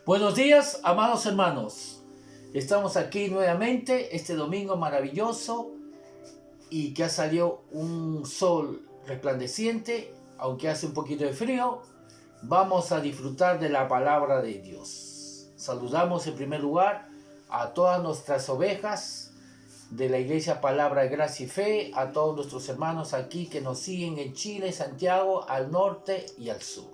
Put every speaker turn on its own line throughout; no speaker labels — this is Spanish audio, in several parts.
Buenos días, amados hermanos. Estamos aquí nuevamente este domingo maravilloso y que ha salido un sol resplandeciente, aunque hace un poquito de frío. Vamos a disfrutar de la palabra de Dios. Saludamos en primer lugar a todas nuestras ovejas de la Iglesia Palabra de Gracia y Fe, a todos nuestros hermanos aquí que nos siguen en Chile, Santiago, al norte y al sur.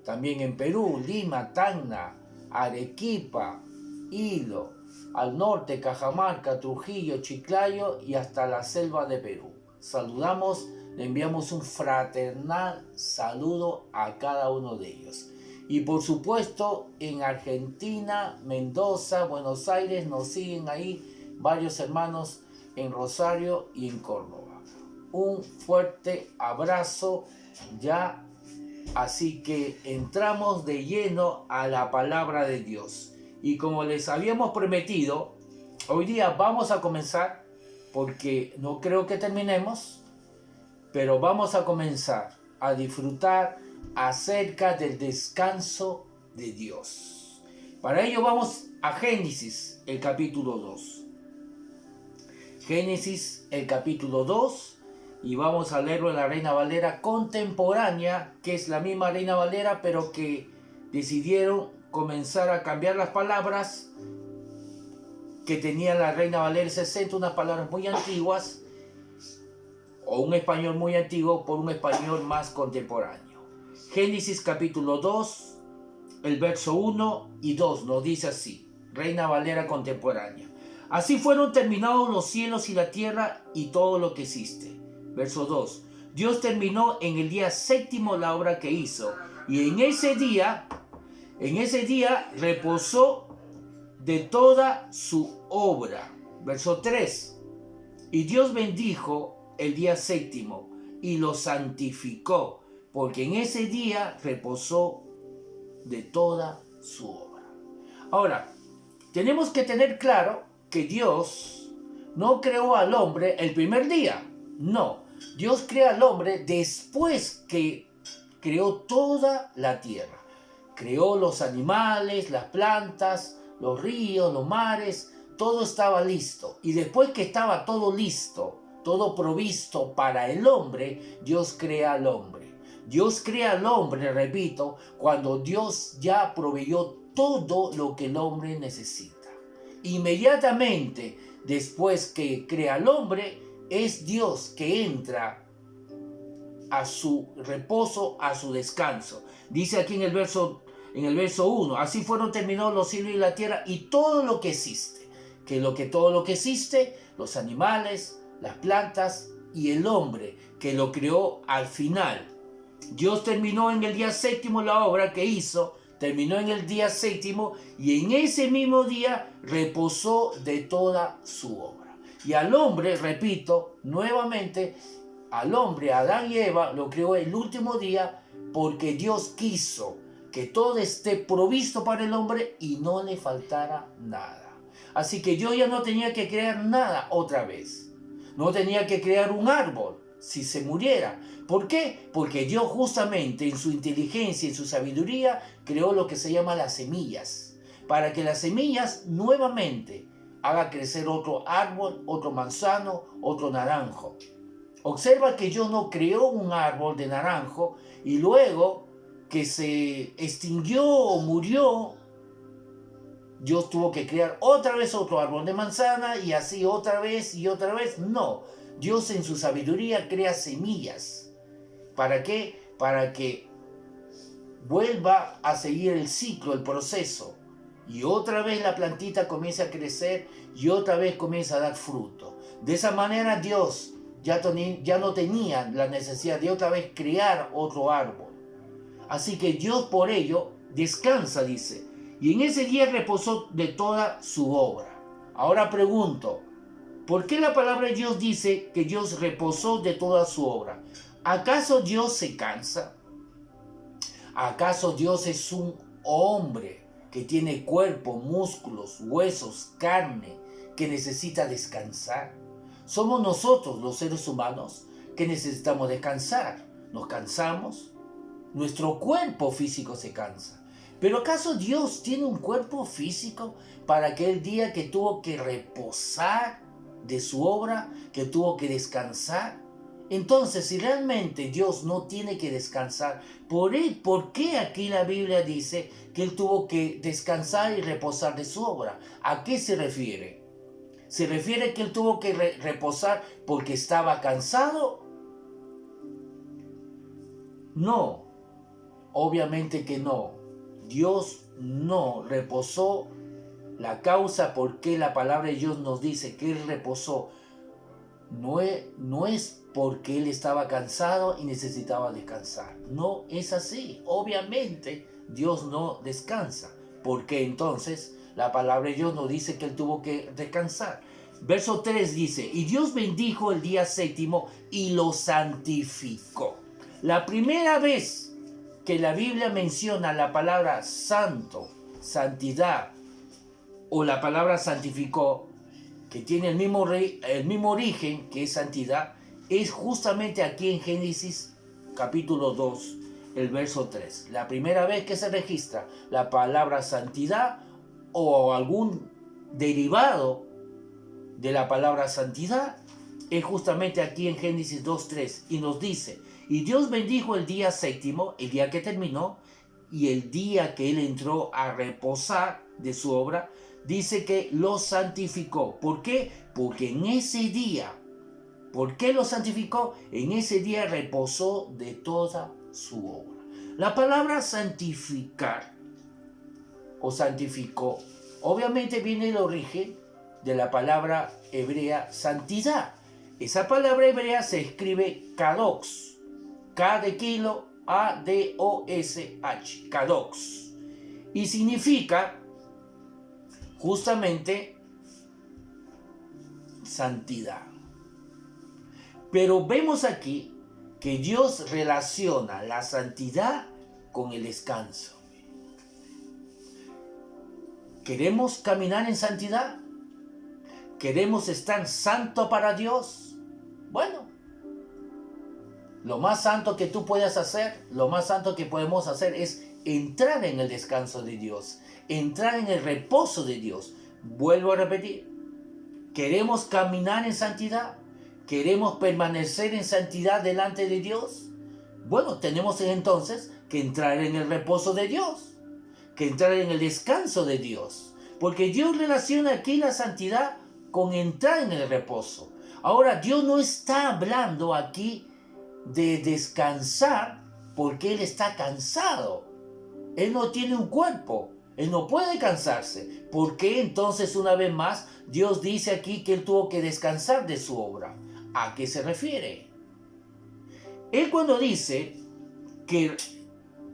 También en Perú, Lima, Tacna, Arequipa, Hilo, al norte, Cajamarca, Trujillo, Chiclayo y hasta la selva de Perú. Saludamos, le enviamos un fraternal saludo a cada uno de ellos. Y por supuesto, en Argentina, Mendoza, Buenos Aires, nos siguen ahí varios hermanos en Rosario y en Córdoba. Un fuerte abrazo ya. Así que entramos de lleno a la palabra de Dios. Y como les habíamos prometido, hoy día vamos a comenzar, porque no creo que terminemos, pero vamos a comenzar a disfrutar acerca del descanso de Dios. Para ello vamos a Génesis, el capítulo 2. Génesis, el capítulo 2. Y vamos a leerlo en la Reina Valera contemporánea, que es la misma Reina Valera, pero que decidieron comenzar a cambiar las palabras que tenía la Reina Valera 60, unas palabras muy antiguas, o un español muy antiguo por un español más contemporáneo. Génesis capítulo 2, el verso 1 y 2 nos dice así, Reina Valera contemporánea. Así fueron terminados los cielos y la tierra y todo lo que existe. Verso 2. Dios terminó en el día séptimo la obra que hizo, y en ese día reposó de toda su obra. Verso 3. Y Dios bendijo el día séptimo y lo santificó, porque en ese día reposó de toda su obra. Ahora, tenemos que tener claro que Dios no creó al hombre el primer día. No, Dios crea al hombre después que creó toda la tierra. Creó los animales, las plantas, los ríos, los mares, todo estaba listo. Y después que estaba todo listo, todo provisto para el hombre, Dios crea al hombre. Dios crea al hombre, repito, cuando Dios ya proveyó todo lo que el hombre necesita. Inmediatamente después que crea al hombre, es Dios que entra a su reposo, a su descanso. Dice aquí en el verso 1, así fueron terminados los cielos y la tierra y todo lo que existe. Todo lo que existe, los animales, las plantas y el hombre, que lo creó al final. Dios terminó en el día séptimo la obra que hizo, terminó en el día séptimo y en ese mismo día reposó de toda su obra. Y al hombre, repito, nuevamente, al hombre, Adán y Eva, lo creó el último día porque Dios quiso que todo esté provisto para el hombre y no le faltara nada. Así que yo ya no tenía que crear nada otra vez. No tenía que crear un árbol si se muriera. ¿Por qué? Porque Dios justamente en su inteligencia y en su sabiduría creó lo que se llama las semillas. Para que las semillas nuevamente haga crecer otro árbol, otro manzano, otro naranjo. Observa que Dios no creó un árbol de naranjo y luego que se extinguió o murió, Dios tuvo que crear otra vez otro árbol de manzana y así otra vez y otra vez. No, Dios en su sabiduría crea semillas. ¿Para qué? Para que vuelva a seguir el ciclo, el proceso. Y otra vez la plantita comienza a crecer y otra vez comienza a dar fruto. De esa manera Dios ya no tenía la necesidad de otra vez crear otro árbol. Así que Dios por ello descansa, dice. Y en ese día reposó de toda su obra. Ahora pregunto, ¿por qué la palabra de Dios dice que Dios reposó de toda su obra? ¿Acaso Dios se cansa? ¿Acaso Dios es un hombre que tiene cuerpo, músculos, huesos, carne, que necesita descansar? Somos nosotros, los seres humanos, que necesitamos descansar. Nos cansamos, nuestro cuerpo físico se cansa, Pero ¿acaso Dios tiene un cuerpo físico para aquel día que tuvo que reposar de su obra, que tuvo que descansar? Entonces, si realmente Dios no tiene que descansar, ¿por qué aquí la Biblia dice que Él tuvo que descansar y reposar de su obra? ¿A qué se refiere? ¿Se refiere que Él tuvo que reposar porque estaba cansado? No, obviamente que no. Dios no reposó. La causa por qué la palabra de Dios nos dice que Él reposó no es porque Él estaba cansado y necesitaba descansar. No es así. Obviamente Dios no descansa. ¿Por qué entonces la palabra de Dios nos dice que Él tuvo que descansar? Verso 3 dice, y Dios bendijo el día séptimo y lo santificó. La primera vez que la Biblia menciona la palabra santo, santidad, o la palabra santificó, que tiene el mismo origen que es santidad, es justamente aquí en Génesis capítulo 2, el verso 3. La primera vez que se registra la palabra santidad o algún derivado de la palabra santidad es justamente aquí en Génesis 2:3 y nos dice, y Dios bendijo el día séptimo, el día que terminó, y el día que Él entró a reposar de su obra, dice que lo santificó. ¿Por qué? Porque en ese día, ¿por qué lo santificó? En ese día reposó de toda su obra. La palabra santificar o santificó, obviamente viene del origen de la palabra hebrea santidad. Esa palabra hebrea se escribe kadosh, K de kilo, A-D-O-S-H, kadosh, y significa justamente santidad. Pero vemos aquí que Dios relaciona la santidad con el descanso. ¿Queremos caminar en santidad? ¿Queremos estar santo para Dios? Bueno, lo más santo que tú puedas hacer, lo más santo que podemos hacer es entrar en el descanso de Dios, entrar en el reposo de Dios. Vuelvo a repetir, ¿queremos caminar en santidad? ¿Queremos permanecer en santidad delante de Dios? Bueno, tenemos entonces que entrar en el reposo de Dios, que entrar en el descanso de Dios, porque Dios relaciona aquí la santidad con entrar en el reposo. Ahora, Dios no está hablando aquí de descansar porque Él está cansado. Él no tiene un cuerpo, Él no puede cansarse. ¿Por qué entonces una vez más Dios dice aquí que Él tuvo que descansar de su obra? ¿A qué se refiere? Él cuando dice que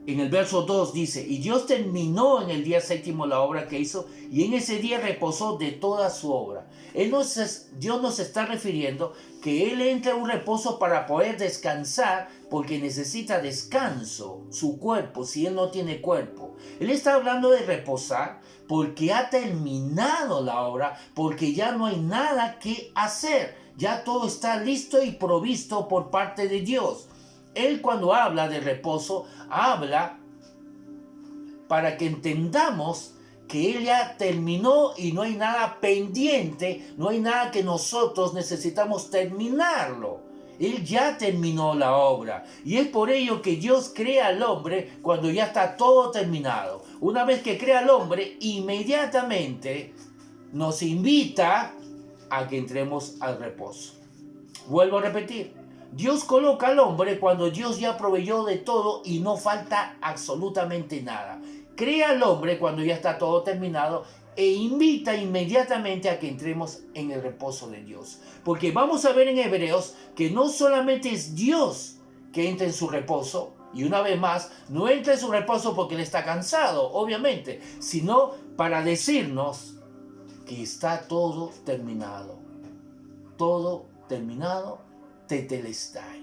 en el verso 2 dice, y Dios terminó en el día séptimo la obra que hizo, y en ese día reposó de toda su obra. Dios nos está refiriendo que Él entra en un reposo para poder descansar, porque necesita descanso, su cuerpo, si Él no tiene cuerpo. Él está hablando de reposar porque ha terminado la obra, porque ya no hay nada que hacer. Ya todo está listo y provisto por parte de Dios. Él cuando habla de reposo, habla para que entendamos que Él ya terminó y no hay nada pendiente, no hay nada que nosotros necesitamos terminarlo. Él ya terminó la obra y es por ello que Dios crea al hombre cuando ya está todo terminado. Una vez que crea al hombre, inmediatamente nos invita a que entremos al reposo. Vuelvo a repetir. Dios coloca al hombre cuando Dios ya proveyó de todo y no falta absolutamente nada. Crea al hombre cuando ya está todo terminado e invita inmediatamente a que entremos en el reposo de Dios. Porque vamos a ver en Hebreos que no solamente es Dios que entra en su reposo, y una vez más, no entra en su reposo porque Él está cansado, obviamente, sino para decirnos que está todo terminado. Todo terminado. Tetelestai.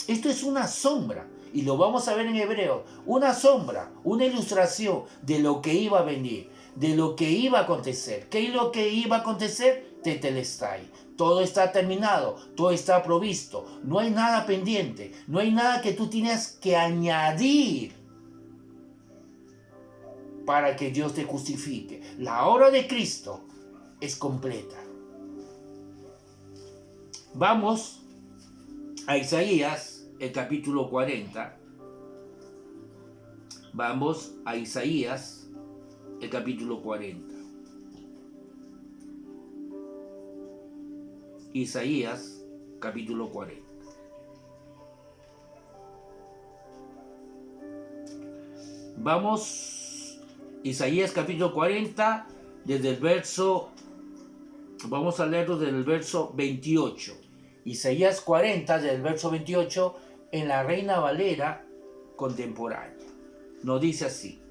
Esto es una sombra, y lo vamos a ver en Hebreo, una sombra, una ilustración de lo que iba a venir, de lo que iba a acontecer. ¿Qué es lo que iba a acontecer? Tetelestai. Todo está terminado, todo está provisto, no hay nada pendiente, no hay nada que tú tienes que añadir. para que Dios te justifique. La obra de Cristo es completa. Vamos a Isaías, el capítulo 40. Vamos a Isaías, el capítulo 40. Isaías, capítulo 40. Vamos, Isaías capítulo 40, desde el verso, vamos a leerlo desde el verso 28. Isaías 40, desde el verso 28, en la Reina Valera contemporánea. Nos dice así: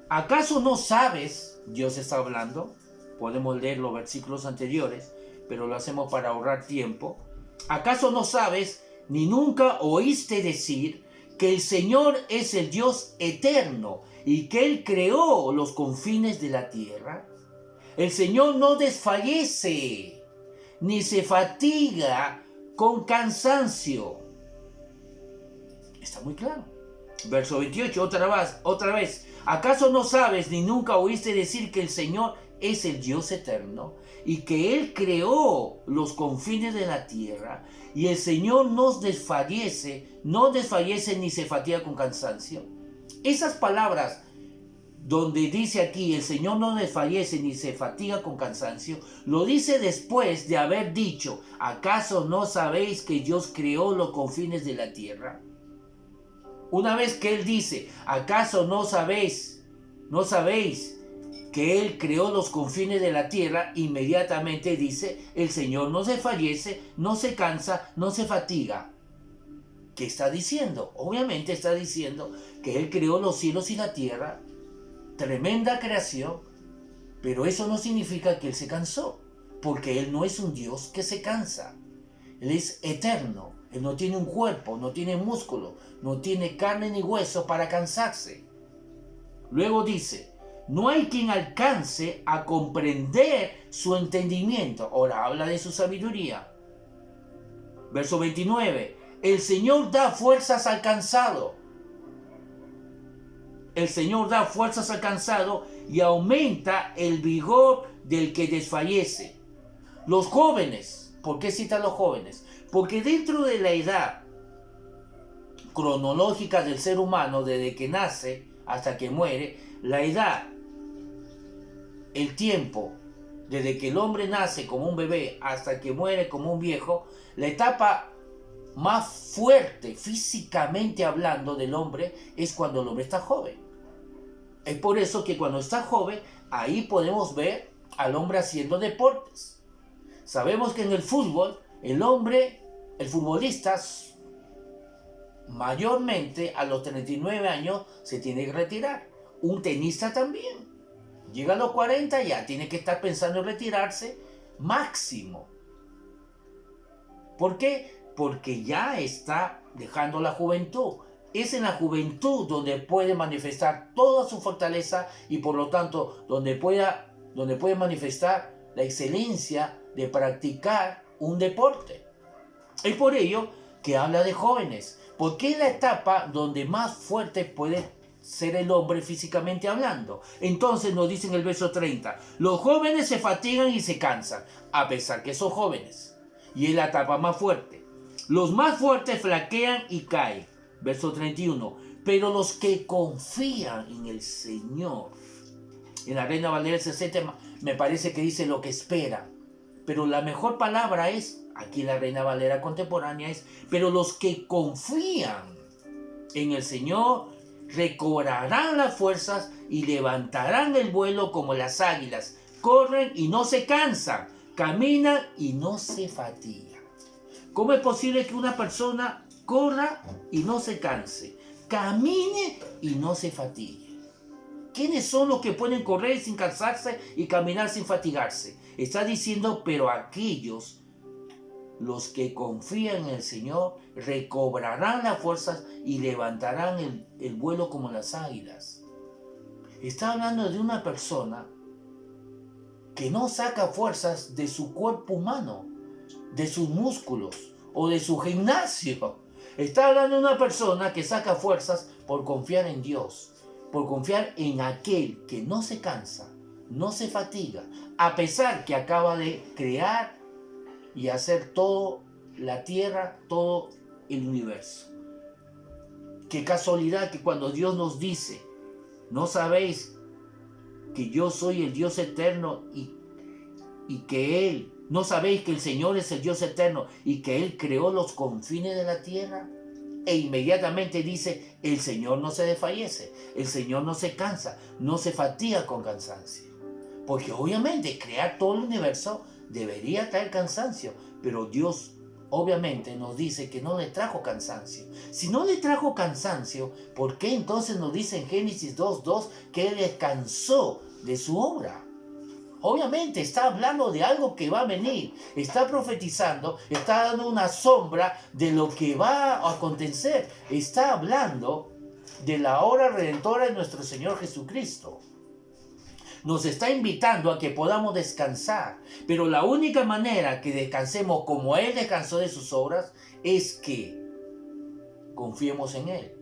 ¿acaso no sabes? Dios está hablando. Podemos leer los versículos anteriores, pero lo hacemos para ahorrar tiempo. ¿Acaso no sabes, ni nunca oíste decir que el Señor es el Dios eterno y que Él creó los confines de la tierra? El Señor no desfallece, ni se fatiga con cansancio. Está muy claro. Verso 28, otra vez. ¿Acaso no sabes, ni nunca oíste decir que el Señor es el Dios eterno y que Él creó los confines de la tierra? Y el Señor no desfallece ni se fatiga con cansancio. Esas palabras donde dice aquí, el Señor no desfallece ni se fatiga con cansancio, lo dice después de haber dicho: ¿acaso no sabéis que Dios creó los confines de la tierra? Una vez que Él dice: ¿acaso no sabéis que Él creó los confines de la tierra? Inmediatamente dice: el Señor no desfallece, no se cansa, no se fatiga. ¿Qué está diciendo? Obviamente está diciendo que Él creó los cielos y la tierra, tremenda creación, pero eso no significa que Él se cansó, porque Él no es un Dios que se cansa. Él es eterno. Él no tiene un cuerpo, no tiene músculo, no tiene carne ni hueso para cansarse. Luego dice: no hay quien alcance a comprender su entendimiento. Ahora habla de su sabiduría. Verso 29. El Señor da fuerzas al cansado. El Señor da fuerzas al cansado y aumenta el vigor del que desfallece. Los jóvenes. ¿Por qué cita a los jóvenes? Porque dentro de la edad cronológica del ser humano, desde que nace hasta que muere, la edad, el tiempo, desde que el hombre nace como un bebé hasta que muere como un viejo, la etapa más fuerte físicamente hablando del hombre es cuando el hombre está joven. Es por eso que cuando está joven, ahí podemos ver al hombre haciendo deportes. Sabemos que en el fútbol, el futbolista, mayormente a los 39 años se tiene que retirar. Un tenista también. Llega a los 40, ya tiene que estar pensando en retirarse máximo. ¿Por qué? Porque ya está dejando la juventud. Es en la juventud donde puede manifestar toda su fortaleza y por lo tanto donde puede manifestar la excelencia de practicar un deporte. Es por ello que habla de jóvenes, porque es la etapa donde más fuerte puede ser el hombre físicamente hablando. Entonces nos dice en el verso 30, los jóvenes se fatigan y se cansan, a pesar que son jóvenes. Y es la etapa más fuerte. Los más fuertes flaquean y caen. Verso 31, pero los que confían en el Señor. En la Reina Valera 60 me parece que dice lo que esperan. Pero la mejor palabra es, aquí la Reina Valera contemporánea es, pero los que confían en el Señor recobrarán las fuerzas y levantarán el vuelo como las águilas. Corren y no se cansan, caminan y no se fatigan. ¿Cómo es posible que una persona corra y no se canse, camine y no se fatigue? ¿Quiénes son los que pueden correr sin cansarse y caminar sin fatigarse? Está diciendo, pero aquellos, los que confían en el Señor, recobrarán las fuerzas y levantarán el vuelo como las águilas. Está hablando de una persona que no saca fuerzas de su cuerpo humano, de sus músculos o de su gimnasio. Está hablando de una persona que saca fuerzas por confiar en Dios. por confiar en aquel que no se cansa, no se fatiga, a pesar que acaba de crear y hacer toda la tierra, todo el universo. Qué casualidad que cuando Dios nos dice, ¿no sabéis que yo soy el Dios eterno y que Él, no sabéis que el Señor es el Dios eterno y que Él creó los confines de la tierra? E inmediatamente dice, el Señor no se desfallece, el Señor no se cansa, no se fatiga con cansancio. Porque obviamente crear todo el universo debería traer cansancio, pero Dios obviamente nos dice que no le trajo cansancio. Si no le trajo cansancio, ¿por qué entonces nos dice en Génesis 2:2 que Él descansó de su obra? Obviamente está hablando de algo que va a venir, está profetizando, está dando una sombra de lo que va a acontecer, está hablando de la hora redentora de nuestro Señor Jesucristo. Nos está invitando a que podamos descansar, pero la única manera que descansemos como Él descansó de sus obras es que confiemos en Él,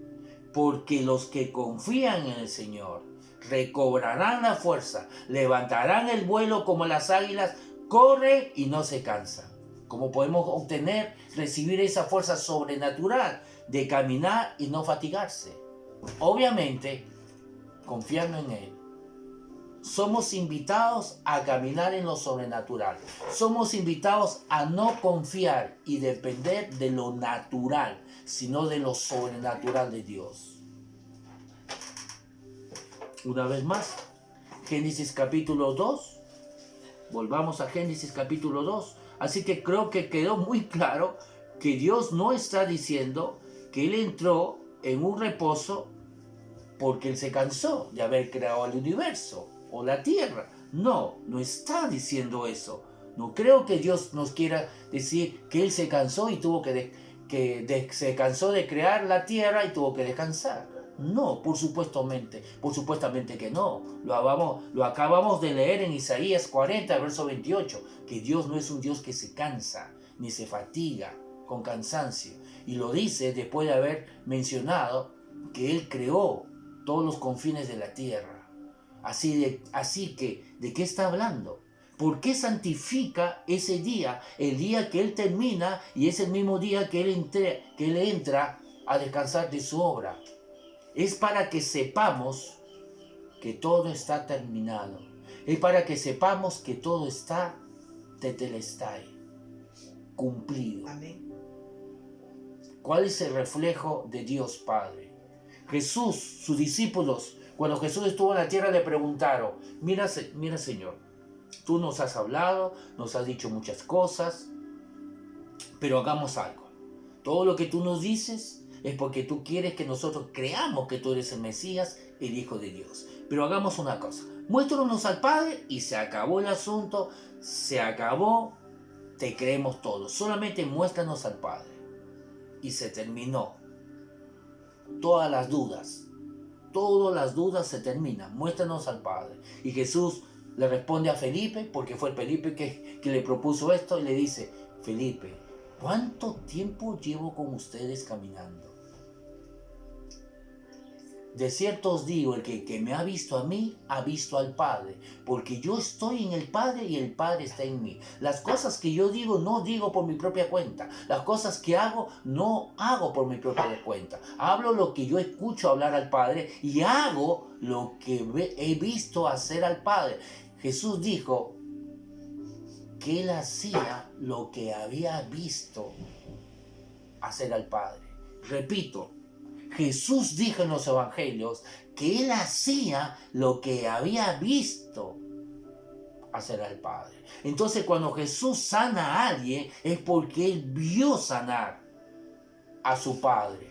porque los que confían en el Señor recobrarán la fuerza, levantarán el vuelo como las águilas, corren y no se cansan. ¿Cómo podemos obtener, recibir esa fuerza sobrenatural de caminar y no fatigarse? Obviamente, confiando en Él. Somos invitados a caminar en lo sobrenatural. Somos invitados a no confiar y depender de lo natural, sino de lo sobrenatural de Dios. Una vez más, Génesis capítulo 2. Volvamos a Génesis capítulo 2. Así que creo que quedó muy claro que Dios no está diciendo que Él entró en un reposo porque Él se cansó de haber creado el universo o la tierra. No, no está diciendo eso. No creo que Dios nos quiera decir que Él se cansó y tuvo se cansó de crear la tierra y tuvo que descansar. No, por supuestamente que no. Lo acabamos de leer en Isaías 40, verso 28, que Dios no es un Dios que se cansa, ni se fatiga con cansancio. Y lo dice después de haber mencionado que Él creó todos los confines de la tierra. Así que, ¿de qué está hablando? ¿Por qué santifica ese día, el día que Él termina y es el mismo día que Él entra a descansar de su obra? Es para que sepamos que todo está terminado. Es para que sepamos que todo está tetelestai, cumplido.
Amén.
¿Cuál es el reflejo de Dios Padre? Jesús, sus discípulos, cuando Jesús estuvo en la tierra le preguntaron, mira Señor, tú nos has hablado, nos has dicho muchas cosas, pero hagamos algo. Todo lo que tú nos dices es porque tú quieres que nosotros creamos que tú eres el Mesías, el Hijo de Dios. Pero hagamos una cosa, muéstranos al Padre y se acabó el asunto, se acabó, te creemos todos. Solamente muéstranos al Padre. Y se terminó. Todas las dudas se terminan. Muéstranos al Padre. Y Jesús le responde a Felipe, porque fue Felipe que le propuso esto, y le dice, Felipe, ¿cuánto tiempo llevo con ustedes caminando? De cierto os digo, el que me ha visto a mí, ha visto al Padre, porque yo estoy en el Padre y el Padre está en mí. Las cosas que yo digo, no digo por mi propia cuenta. Las cosas que hago, no hago por mi propia cuenta. Hablo lo que yo escucho hablar al Padre y hago lo que he visto hacer al Padre. Jesús dijo que Él hacía lo que había visto hacer al Padre. Repito, Jesús dijo en los evangelios que Él hacía lo que había visto hacer al Padre. Entonces cuando Jesús sana a alguien es porque Él vio sanar a su Padre.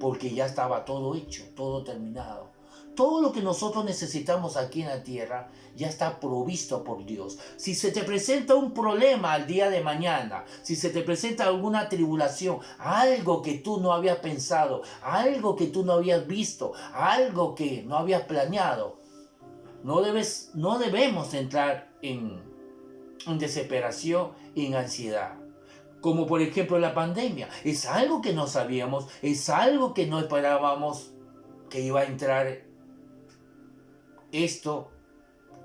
Porque ya estaba todo hecho, todo terminado. Todo lo que nosotros necesitamos aquí en la tierra ya está provisto por Dios. Si se te presenta un problema al día de mañana, si se te presenta alguna tribulación, algo que tú no habías pensado, algo que tú no habías visto, algo que no habías planeado, no debemos entrar en desesperación y en ansiedad. Como por ejemplo la pandemia. Es algo que no sabíamos, es algo que no esperábamos que iba a entrar esto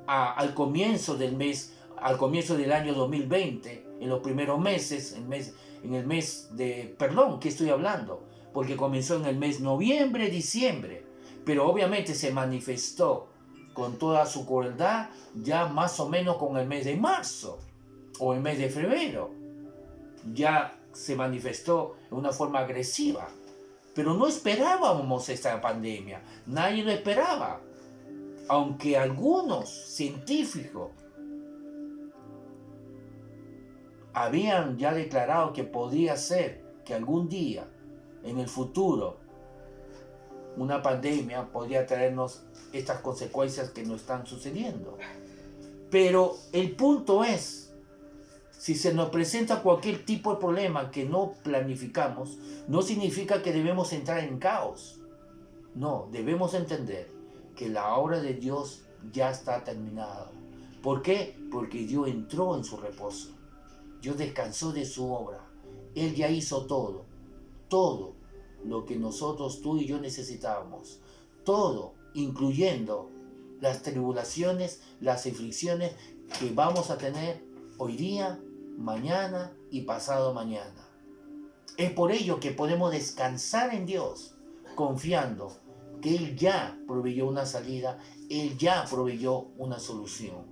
al comienzo del mes, al comienzo del año 2020, en los primeros meses, en el mes de, perdón, ¿qué estoy hablando? Porque comenzó en el mes noviembre, diciembre, pero obviamente se manifestó con toda su crueldad ya más o menos con el mes de marzo o el mes de febrero. Ya se manifestó de una forma agresiva, pero no esperábamos esta pandemia, nadie lo esperaba. Aunque algunos científicos habían ya declarado que podría ser que algún día en el futuro una pandemia podría traernos estas consecuencias que nos están sucediendo. Pero el punto es, si se nos presenta cualquier tipo de problema que no planificamos, no significa que debemos entrar en caos. No, debemos entender que la obra de Dios ya está terminada. ¿Por qué? Porque Dios entró en su reposo. Dios descansó de su obra. Él ya hizo todo. Todo lo que nosotros, tú y yo necesitábamos. Todo, incluyendo las tribulaciones, las aflicciones que vamos a tener hoy día, mañana y pasado mañana. Es por ello que podemos descansar en Dios, confiando que Él ya proveyó una salida, Él ya proveyó una solución.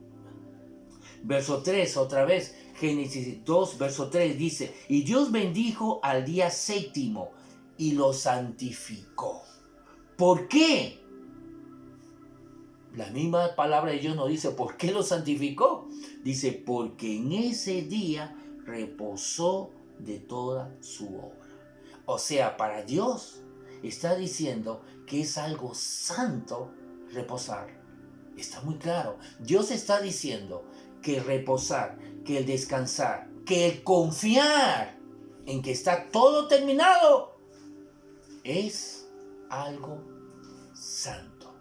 Verso 3, otra vez, Génesis 2, verso 3 dice, y Dios bendijo al día séptimo y lo santificó. ¿Por qué? La misma palabra de Dios nos dice, ¿por qué lo santificó? Dice, porque en ese día reposó de toda su obra. O sea, para Dios está diciendo que es algo santo reposar. Está muy claro. Dios está diciendo que el reposar, que el descansar, que el confiar en que está todo terminado es algo santo.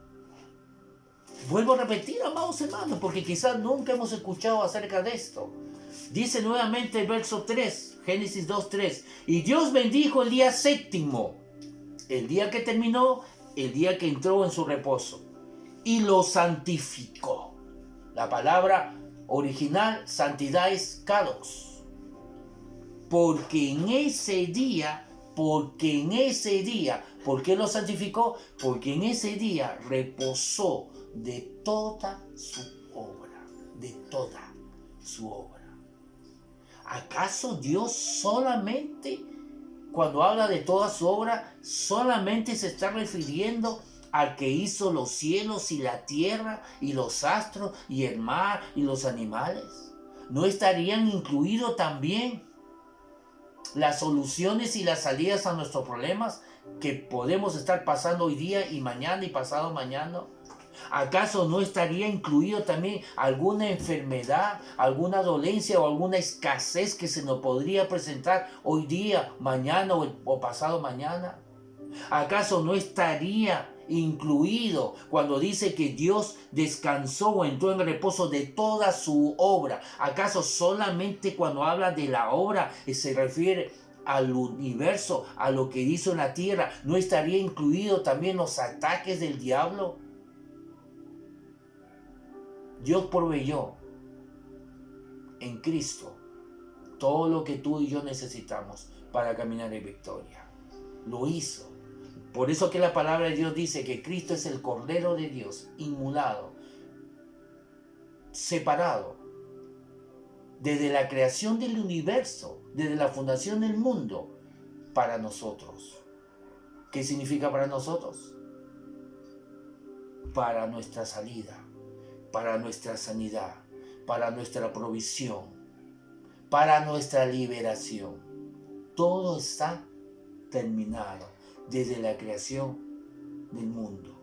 Vuelvo a repetir, amados hermanos, porque quizás nunca hemos escuchado acerca de esto. Dice nuevamente el verso 3, Génesis 2:3, y Dios bendijo el día séptimo, el día que terminó, el día que entró en su reposo, y lo santificó. La palabra original, santidad, es kados. Porque en ese día, ¿por qué lo santificó? Porque en ese día reposó de toda su obra, de toda su obra. ¿Acaso Dios solamente, cuando habla de toda su obra, solamente se está refiriendo al que hizo los cielos y la tierra y los astros y el mar y los animales? ¿No estarían incluidos también las soluciones y las salidas a nuestros problemas que podemos estar pasando hoy día y mañana y pasado mañana? ¿Acaso no estaría incluido también alguna enfermedad, alguna dolencia o alguna escasez que se nos podría presentar hoy día, mañana o pasado mañana? ¿Acaso no estaría incluido cuando dice que Dios descansó o entró en reposo de toda su obra? ¿Acaso solamente cuando habla de la obra se refiere al universo, a lo que hizo en la tierra? ¿No estaría incluido también los ataques del diablo? Dios proveyó en Cristo todo lo que tú y yo necesitamos para caminar en victoria. Lo hizo. Por eso que la palabra de Dios dice que Cristo es el Cordero de Dios, inmolado, separado, desde la creación del universo, desde la fundación del mundo, para nosotros. ¿Qué significa para nosotros? Para nuestra salida, para nuestra sanidad, para nuestra provisión, para nuestra liberación. Todo está terminado desde la creación del mundo.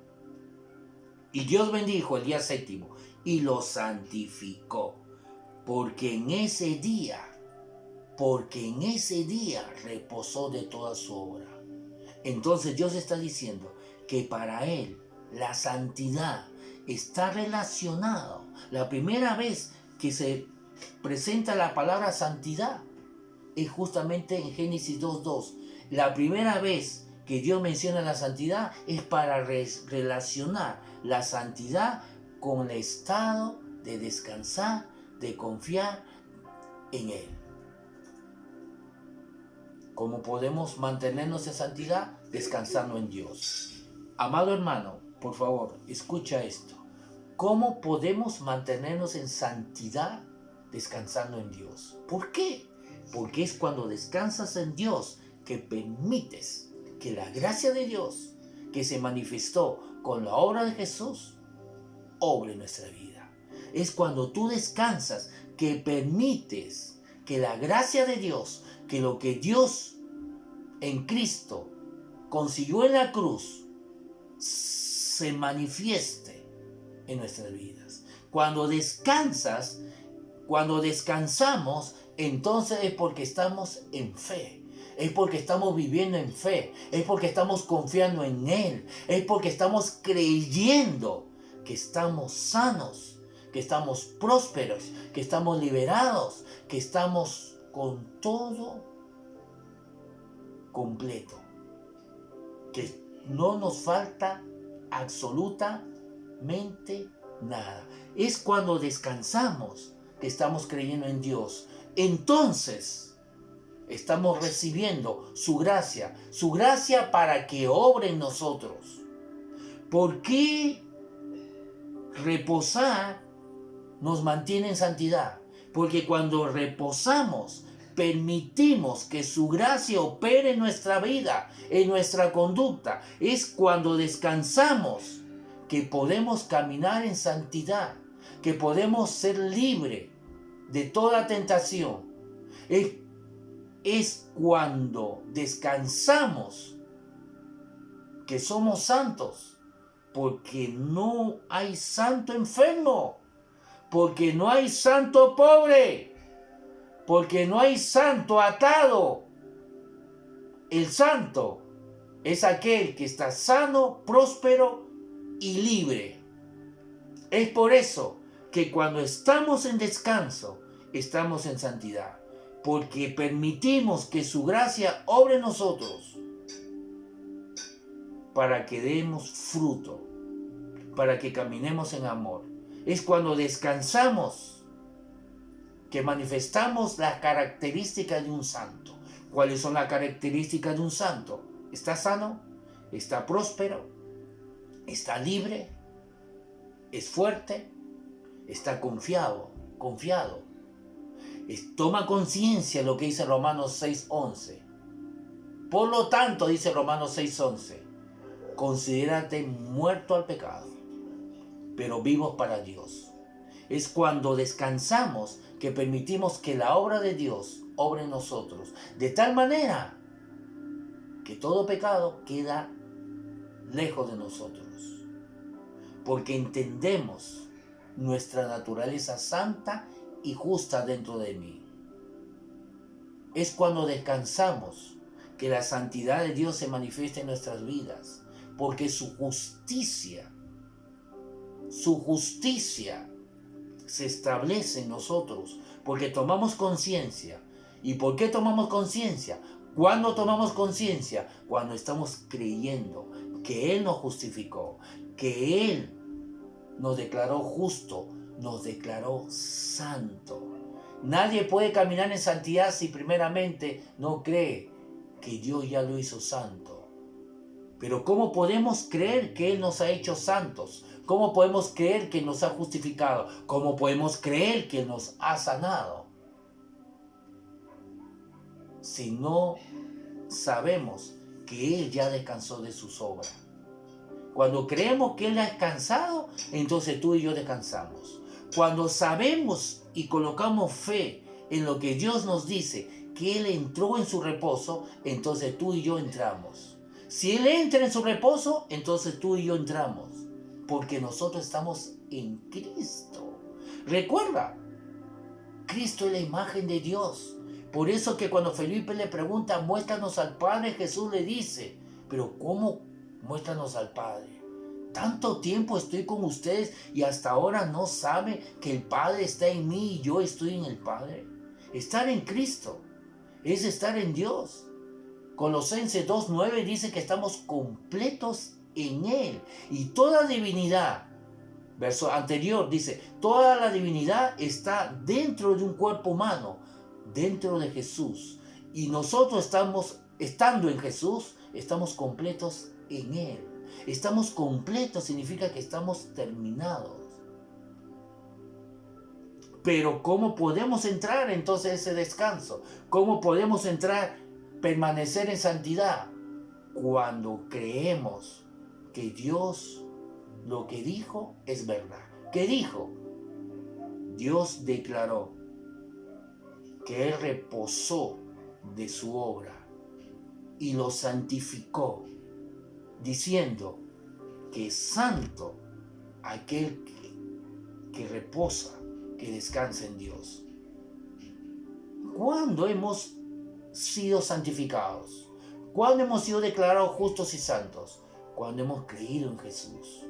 Y Dios bendijo el día séptimo y lo santificó, porque en ese día reposó de toda su obra. Entonces Dios está diciendo que para Él la santidad está relacionada. La primera vez que se presenta la palabra santidad es justamente en Génesis 2:2. La primera vez que Dios menciona la santidad es para relacionar la santidad con el estado de descansar, de confiar en Él. ¿Cómo podemos mantenernos en santidad? Descansando en Dios. Amado hermano, por favor, escucha esto. ¿Cómo podemos mantenernos en santidad? Descansando en Dios. ¿Por qué? Porque es cuando descansas en Dios que permites que la gracia de Dios, que se manifestó con la obra de Jesús, obre en nuestra vida. Es cuando tú descansas que permites que la gracia de Dios, que lo que Dios en Cristo consiguió en la cruz, se manifieste en nuestras vidas. Cuando descansas, cuando descansamos, entonces es porque estamos en fe. Es porque estamos viviendo en fe. Es porque estamos confiando en Él. Es porque estamos creyendo que estamos sanos, que estamos prósperos, que estamos liberados, que estamos con todo completo. Que no nos falta absolutamente nada. Es cuando descansamos que estamos creyendo en Dios. Entonces estamos recibiendo su gracia para que obre en nosotros. ¿Por qué reposar nos mantiene en santidad? Porque cuando reposamos, permitimos que su gracia opere en nuestra vida, en nuestra conducta. Es cuando descansamos que podemos caminar en santidad, que podemos ser libres de toda tentación. Es cuando descansamos que somos santos, porque no hay santo enfermo, porque no hay santo pobre, porque no hay santo atado. El santo es aquel que está sano, próspero y libre. Es por eso que cuando estamos en descanso, estamos en santidad, porque permitimos que su gracia obre en nosotros para que demos fruto, para que caminemos en amor. Es cuando descansamos que manifestamos las características de un santo. ¿Cuáles son las características de un santo? Está sano, está próspero, está libre, es fuerte, está confiado. Toma conciencia de lo que dice Romanos 6:11. Por lo tanto, dice Romanos 6:11, considérate muerto al pecado, pero vivos para Dios. Es cuando descansamos que permitimos que la obra de Dios obre en nosotros, de tal manera que todo pecado queda lejos de nosotros, porque entendemos nuestra naturaleza santa y justa dentro de mí. Es cuando descansamos que la santidad de Dios se manifiesta en nuestras vidas, porque su justicia se establece en nosotros, porque tomamos conciencia. ¿Y por qué tomamos conciencia? ¿Cuándo tomamos conciencia? Cuando estamos creyendo que Él nos justificó, que Él nos declaró justo, nos declaró santo. Nadie puede caminar en santidad si primeramente no cree que Dios ya lo hizo santo. Pero ¿cómo podemos creer que Él nos ha hecho santos? ¿Cómo podemos creer que nos ha justificado? ¿Cómo podemos creer que nos ha sanado? Si no sabemos que Él ya descansó de sus obras. Cuando creemos que Él ha descansado, entonces tú y yo descansamos. Cuando sabemos y colocamos fe en lo que Dios nos dice, que Él entró en su reposo, entonces tú y yo entramos. Si Él entra en su reposo, entonces tú y yo entramos, porque nosotros estamos en Cristo. Recuerda, Cristo es la imagen de Dios. Por eso que cuando Felipe le pregunta, muéstranos al Padre, Jesús le dice, pero ¿cómo muéstranos al Padre? Tanto tiempo estoy con ustedes y hasta ahora no saben que el Padre está en mí y yo estoy en el Padre. Estar en Cristo es estar en Dios. Colosenses 2:9 dice que estamos completos en Él. Y toda divinidad, verso anterior dice, toda la divinidad está dentro de un cuerpo humano, dentro de Jesús. Y nosotros estando en Jesús, estamos completos en Él. Estamos completos significa que estamos terminados. Pero ¿cómo podemos entrar entonces a ese descanso? ¿Cómo podemos entrar, permanecer en santidad? Cuando creemos que Dios lo que dijo es verdad. ¿Qué dijo? Dios declaró que Él reposó de su obra y lo santificó, diciendo que es santo aquel que reposa, que descansa en Dios. ¿Cuándo hemos sido santificados? ¿Cuándo hemos sido declarados justos y santos? Cuando hemos creído en Jesús.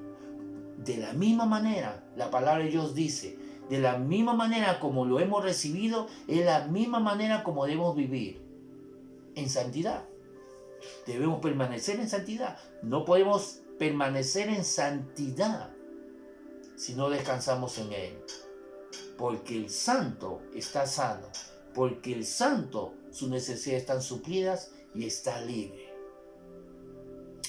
De la misma manera, la palabra de Dios dice, de la misma manera como lo hemos recibido, es la misma manera como debemos vivir, en santidad. Debemos permanecer en santidad. No podemos permanecer en santidad si no descansamos en Él. Porque el santo está sano. Porque el santo, sus necesidades están suplidas y está libre.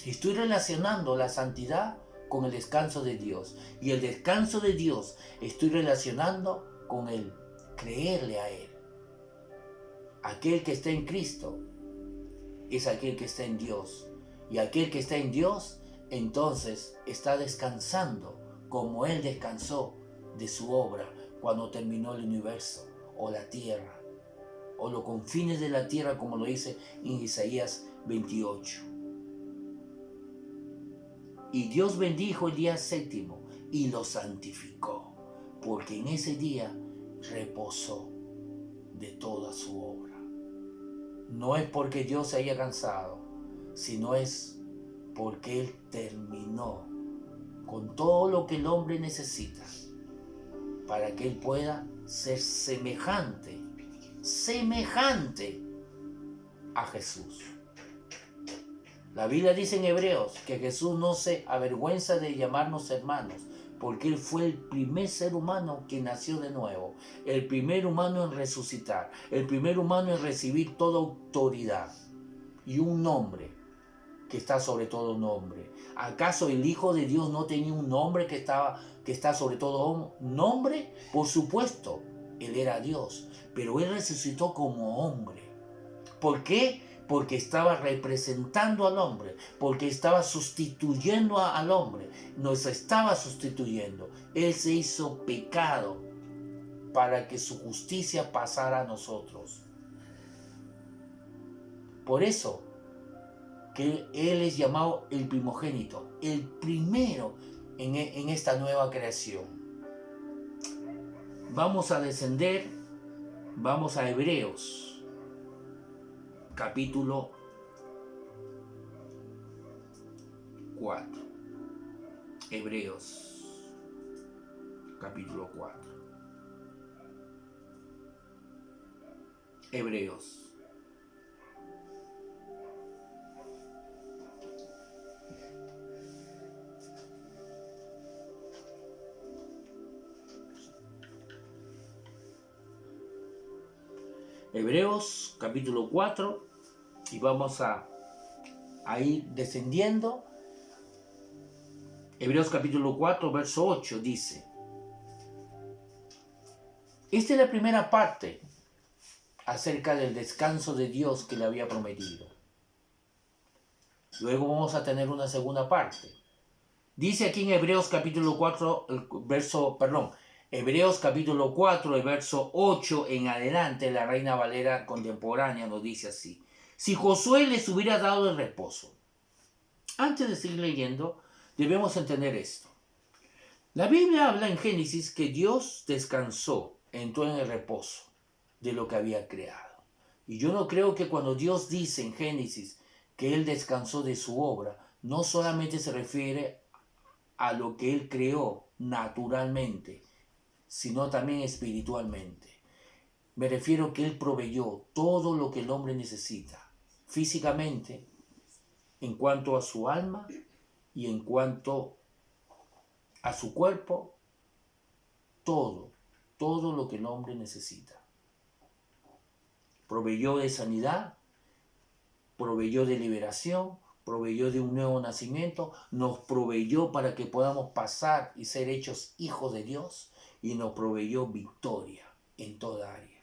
Estoy relacionando la santidad con el descanso de Dios. Y el descanso de Dios estoy relacionando con el creerle a Él. Aquel que está en Cristo es aquel que está en Dios. Y aquel que está en Dios, entonces está descansando como Él descansó de su obra cuando terminó el universo o la tierra o los confines de la tierra, como lo dice en Isaías 28. Y Dios bendijo el día séptimo y lo santificó, porque en ese día reposó de toda su obra. No es porque Dios se haya cansado, sino es porque Él terminó con todo lo que el hombre necesita para que Él pueda ser semejante a Jesús. La Biblia dice en Hebreos que Jesús no se avergüenza de llamarnos hermanos, porque Él fue el primer ser humano que nació de nuevo, el primer humano en resucitar, el primer humano en recibir toda autoridad y un nombre que está sobre todo nombre. ¿Acaso el Hijo de Dios no tenía un nombre que está sobre todo nombre? Por supuesto, Él era Dios, pero Él resucitó como hombre. ¿Por qué? Porque estaba representando al hombre, porque estaba sustituyendo al hombre, nos estaba sustituyendo. Él se hizo pecado para que su justicia pasara a nosotros. Por eso que Él es llamado el primogénito, el primero en esta nueva creación. Vamos a descender, vamos a Hebreos. Capítulo 4. Hebreos, capítulo 4. Hebreos. Hebreos capítulo 4 y vamos a ir descendiendo. Hebreos capítulo 4 verso 8 dice: esta es la primera parte acerca del descanso de Dios que le había prometido. Luego vamos a tener una segunda parte. Dice aquí en Hebreos capítulo 4 Hebreos capítulo 4, el verso 8 en adelante, la Reina Valera contemporánea nos dice así: si Josué les hubiera dado el reposo. Antes de seguir leyendo, debemos entender esto. La Biblia habla en Génesis que Dios descansó, entró en el reposo de lo que había creado. Y yo no creo que cuando Dios dice en Génesis que Él descansó de su obra, no solamente se refiere a lo que Él creó naturalmente, sino también espiritualmente. Me refiero que Él proveyó todo lo que el hombre necesita, físicamente, en cuanto a su alma y en cuanto a su cuerpo, todo lo que el hombre necesita. Proveyó de sanidad, proveyó de liberación, proveyó de un nuevo nacimiento, nos proveyó para que podamos pasar y ser hechos hijos de Dios, y nos proveyó victoria en toda área.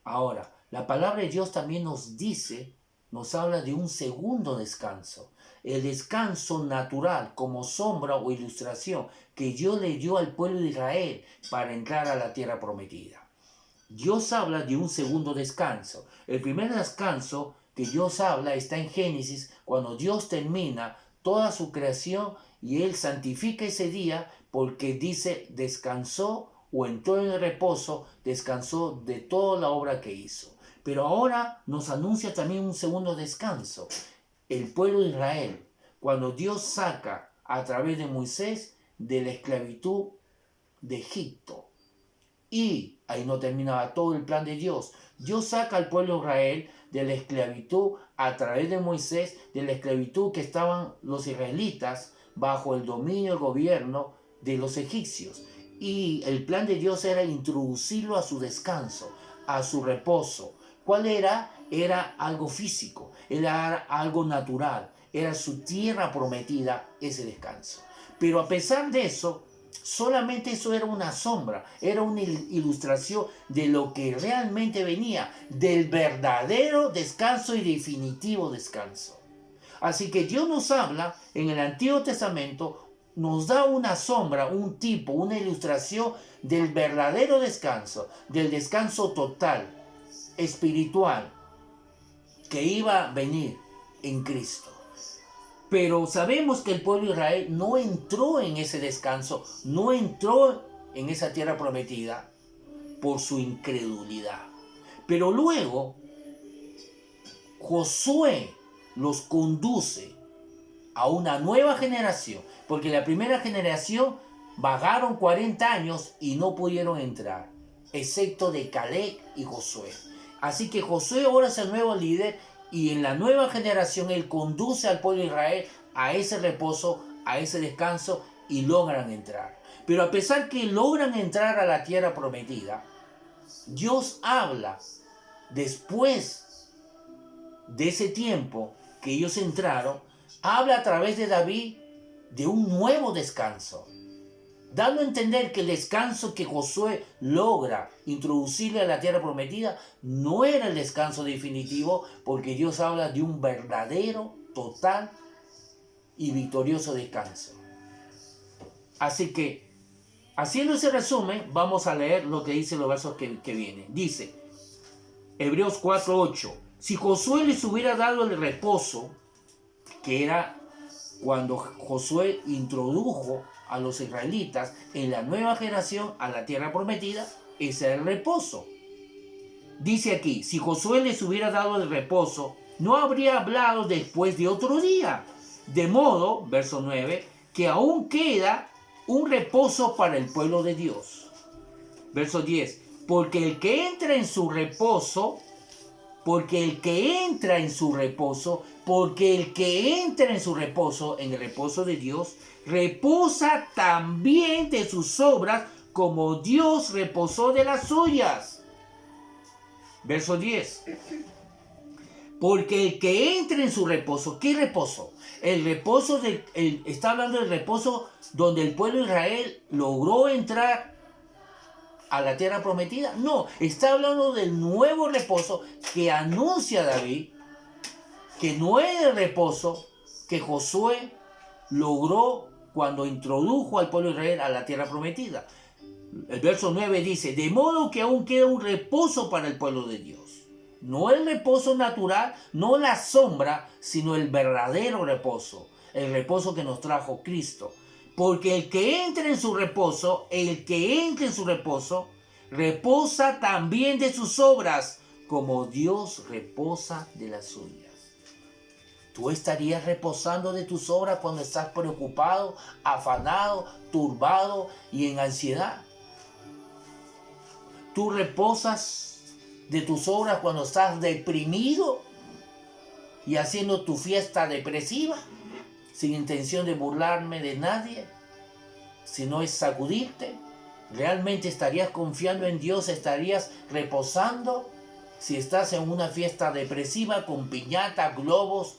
Ahora, la palabra de Dios también nos dice, nos habla de un segundo descanso, el descanso natural como sombra o ilustración que Dios le dio al pueblo de Israel para entrar a la tierra prometida. Dios habla de un segundo descanso. El primer descanso que Dios habla está en Génesis, cuando Dios termina toda su creación y Él santifica ese día porque dice descansó o entró en el reposo, descansó de toda la obra que hizo. Pero ahora nos anuncia también un segundo descanso. El pueblo de Israel, cuando Dios saca a través de Moisés de la esclavitud de Egipto. Y ahí no terminaba todo el plan de Dios. Dios saca al pueblo de Israel de la esclavitud a través de Moisés, de la esclavitud que estaban los israelitas bajo el dominio, el gobierno de los egipcios. Y el plan de Dios era introducirlo a su descanso, a su reposo. ¿Cuál era? Era algo físico, era algo natural, era su tierra prometida, ese descanso. Pero a pesar de eso, solamente eso era una sombra, era una ilustración de lo que realmente venía, del verdadero descanso y definitivo descanso. Así que Dios nos habla en el Antiguo Testamento, nos da una sombra, un tipo, una ilustración del verdadero descanso, del descanso total, espiritual, que iba a venir en Cristo. Pero sabemos que el pueblo de Israel no entró en ese descanso, no entró en esa tierra prometida por su incredulidad. Pero luego Josué los conduce a una nueva generación, porque la primera generación vagaron 40 años y no pudieron entrar, excepto de Caleb y Josué. Así que Josué ahora es el nuevo líder y en la nueva generación él conduce al pueblo de Israel a ese reposo, a ese descanso y logran entrar. Pero a pesar que logran entrar a la tierra prometida, Dios habla después de ese tiempo que ellos entraron, habla a través de David de un nuevo descanso, dando a entender que el descanso que Josué logra introducirle a la tierra prometida no era el descanso definitivo, porque Dios habla de un verdadero, total y victorioso descanso. Así que, haciendo ese resumen, vamos a leer lo que dice los versos que vienen. Dice, Hebreos 4:8, si Josué les hubiera dado el reposo, que era cuando Josué introdujo a los israelitas en la nueva generación a la tierra prometida, ese era el reposo. Dice aquí, si Josué les hubiera dado el reposo, no habría hablado después de otro día. De modo, verso 9, que aún queda un reposo para el pueblo de Dios. Verso 10, porque el que entra en su reposo, en el reposo de Dios, reposa también de sus obras como Dios reposó de las suyas. Verso 10. Porque el que entra en su reposo, ¿qué reposo? El reposo, está hablando del reposo donde el pueblo de Israel logró entrar a la tierra prometida. No, está hablando del nuevo reposo que anuncia David, que no es el reposo que Josué logró cuando introdujo al pueblo de Israel a la tierra prometida. El verso 9 dice, de modo que aún queda un reposo para el pueblo de Dios. No el reposo natural, no la sombra, sino el verdadero reposo. El reposo que nos trajo Cristo. Porque el que entre en su reposo, reposa también de sus obras, como Dios reposa de las suyas. ¿Tú estarías reposando de tus obras cuando estás preocupado, afanado, turbado y en ansiedad? ¿Tú reposas de tus obras cuando estás deprimido? y haciendo tu fiesta depresiva, sin intención de burlarme de nadie, sino es sacudirte? ¿Realmente estarías confiando en Dios? ¿Estarías reposando? Si estás en una fiesta depresiva con piñata, globos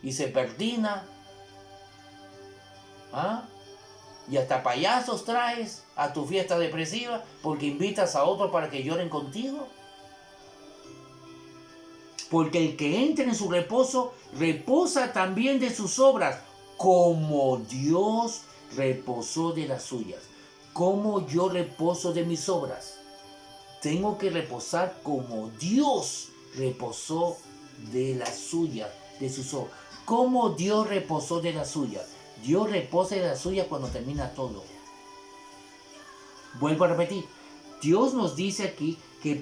y serpentina, ¿ah? Y hasta payasos traes a tu fiesta depresiva porque invitas a otros para que lloren contigo. Porque el que entra en su reposo, reposa también de sus obras, como Dios reposó de las suyas. ¿Cómo yo reposo de mis obras? Tengo que reposar como Dios reposó de las suyas, de sus obras. ¿Cómo Dios reposó de las suyas? Dios reposa de las suyas cuando termina todo. Vuelvo a repetir, Dios nos dice aquí que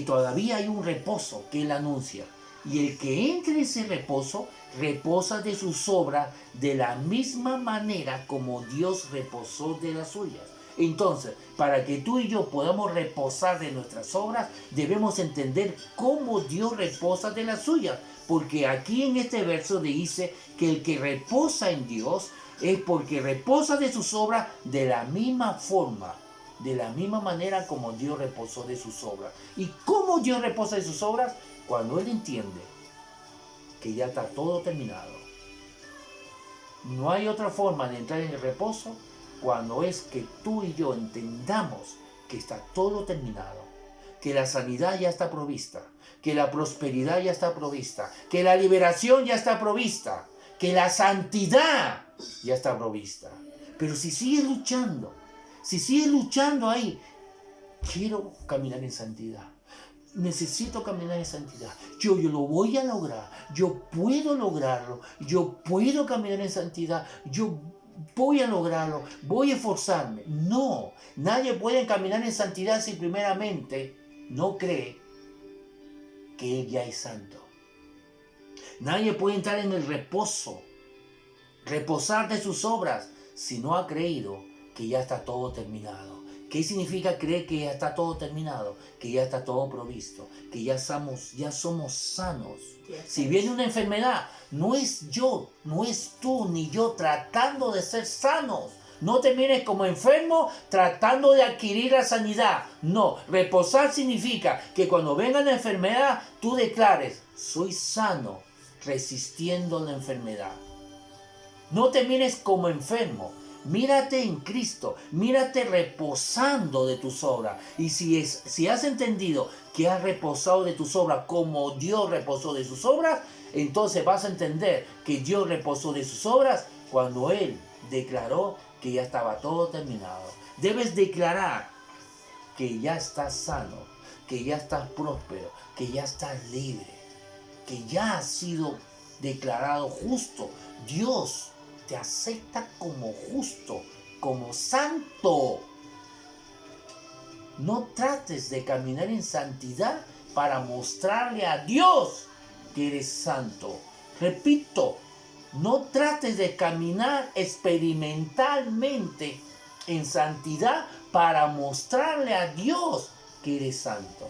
todavía hay un reposo que Él anuncia. Y el que entre en ese reposo, reposa de sus obras de la misma manera como Dios reposó de las suyas. Entonces, para que tú y yo podamos reposar de nuestras obras, debemos entender cómo Dios reposa de las suyas. Porque aquí en este verso dice que el que reposa en Dios es porque reposa de sus obras de la misma forma, de la misma manera como Dios reposó de sus obras. ¿Y cómo Dios reposa de sus obras? Cuando Él entiende que ya está todo terminado. No hay otra forma de entrar en el reposo cuando es que tú y yo entendamos que está todo terminado, que la sanidad ya está provista, que la prosperidad ya está provista, que la liberación ya está provista, que la santidad ya está provista. Pero si sigues luchando ahí, quiero caminar en santidad, necesito caminar en santidad, yo lo voy a lograr, yo puedo lograrlo, yo puedo caminar en santidad, yo voy a lograrlo, voy a esforzarme. No, nadie puede caminar en santidad si primeramente no cree que Él ya es santo. Nadie puede entrar en el reposo, reposar de sus obras, si no ha creído que ya está todo terminado. ¿Qué significa creer que ya está todo terminado? Que ya está todo provisto, que ya somos sanos. Si viene una enfermedad, no es yo, no es tú ni yo tratando de ser sanos. No te mires como enfermo tratando de adquirir la sanidad. No, reposar significa que cuando venga la enfermedad, tú declares, soy sano, resistiendo la enfermedad. No te mires como enfermo. Mírate en Cristo, mírate reposando de tus obras. Y si has entendido que has reposado de tus obras como Dios reposó de sus obras, entonces vas a entender que Dios reposó de sus obras cuando Él declaró que ya estaba todo terminado. Debes declarar que ya estás sano, que ya estás próspero, que ya estás libre, que ya has sido declarado justo. Dios te acepta como justo, como santo. No trates de caminar en santidad para mostrarle a Dios que eres santo. Repito, no trates de caminar experimentalmente en santidad para mostrarle a Dios que eres santo.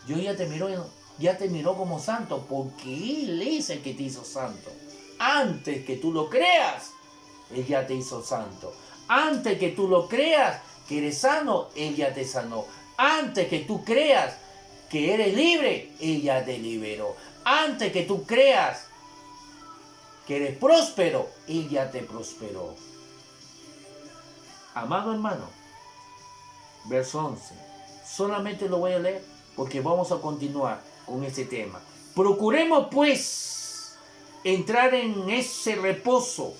Dios ya te miró como santo porque Él es el que te hizo santo. Antes que tú lo creas, Él ya te hizo santo. Antes que tú lo creas que eres sano, Él ya te sanó. Antes que tú creas que eres libre, Él ya te liberó. Antes que tú creas que eres próspero, Él ya te prosperó. Amado hermano, verso 11. Solamente lo voy a leer porque vamos a continuar con este tema. Procuremos pues entrar en ese reposo.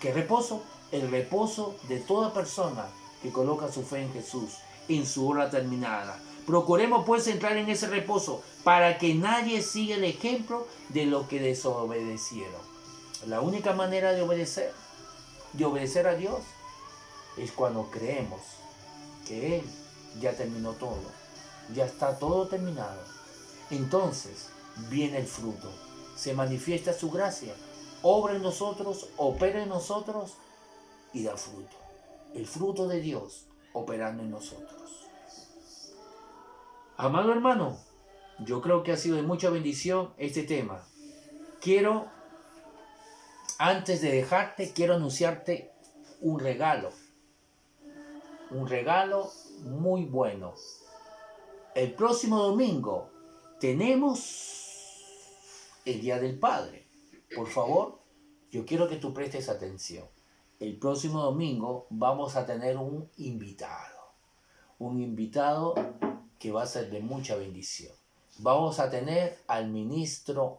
¿Qué reposo? El reposo de toda persona que coloca su fe en Jesús en su hora terminada. Procuremos pues entrar en ese reposo para que nadie siga el ejemplo de lo que desobedecieron. La única manera de obedecer a Dios, es cuando creemos que Él ya terminó todo, ya está todo terminado. Entonces viene el fruto, se manifiesta su gracia, obra en nosotros, opera en nosotros y da fruto. El fruto de Dios operando en nosotros. Amado hermano, Yo creo que ha sido de mucha bendición este tema. Antes de dejarte, quiero anunciarte un regalo. Un regalo muy bueno. El próximo domingo tenemos el Día del Padre. Por favor, yo quiero que tú prestes atención. El próximo domingo vamos a tener un invitado. Un invitado que va a ser de mucha bendición. Vamos a tener al ministro